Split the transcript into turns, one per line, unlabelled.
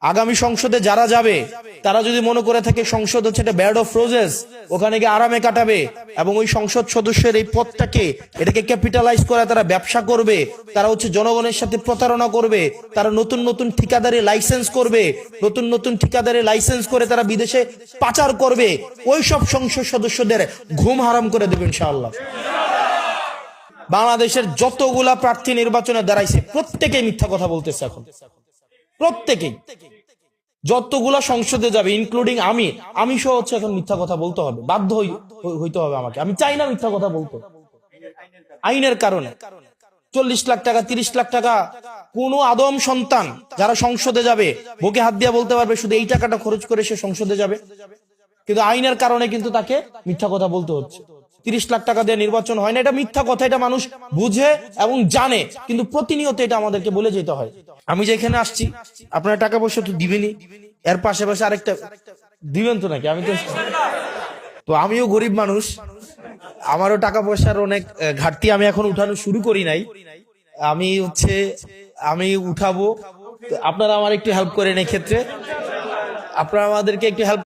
আগামী সংসদে যারা যাবে তারা যদি মনে করে থাকে সংসদ হচ্ছে একটা ব্যাড অফ রোজেস, ওখানে গিয়ে আরামে কাটাবে এবং ওই সংসদ সদস্যের এই পদটাকে এটাকে ক্যাপিটালাইজ করে তারা ব্যবসা করবে, তারা হচ্ছে জনগণের সাথে প্রতারণা করবে, তারা নতুন নতুন ঠিকাদারি লাইসেন্স করবে, নতুন নতুন ঠিকাদারি লাইসেন্স করে তারা বিদেশে পাচার করবে, ওই সব সংসদ সদস্যদের ঘুম হারাম করে দেবে ইনশাআল্লাহ। বাংলাদেশের যতগুলা প্রার্থী নির্বাচনে দাঁড়াইছে প্রত্যেকেই মিথ্যা কথা বলতেছে এখন, প্রত্যেকেই। যতগুলা সংসদে যাবে ইনক্লুডিং আমি সহ হচ্ছে এখন মিথ্যা কথা বলতে হবে, বাধ্য হইতে হবে আমাকে। আমি চাই না মিথ্যা কথা বলতে, আইনের কারণে। 40 লাখ টাকা 30 লাখ টাকা কোন আদম সন্তান যারা সংসদে যাবে বুকে হাত দিয়ে বলতে পারবে শুধু এই টাকাটা খরচ করে সে সংসদে যাবে? কিন্তু আইনের কারণে কিন্তু তাকে মিথ্যা কথা বলতে হচ্ছে। 30 লাখ টাকা দিয়ে নির্বাচন হয় না, এটা মিথ্যা কথা, এটা মানুষ বুঝে এবং জানে, কিন্তু প্রতিনিয়ত এটা আমাদেরকে বলে যেতে হয়। আমি যেখানে আসছি আপনারা টাকা পয়সা তো দিবেনই, এর পাশাপাশি আরেকটা দিবেন তো নাকি? আমি তো আমিও গরিব মানুষ, আমারও টাকা পয়সার অনেক ঘাটতি, আমি এখন উঠানো শুরু করি নাই। আমি উঠাবো, আপনারা আমার একটু হেল্প করেন, এই ক্ষেত্রে আপনারা আমাদেরকে একটু হেল্প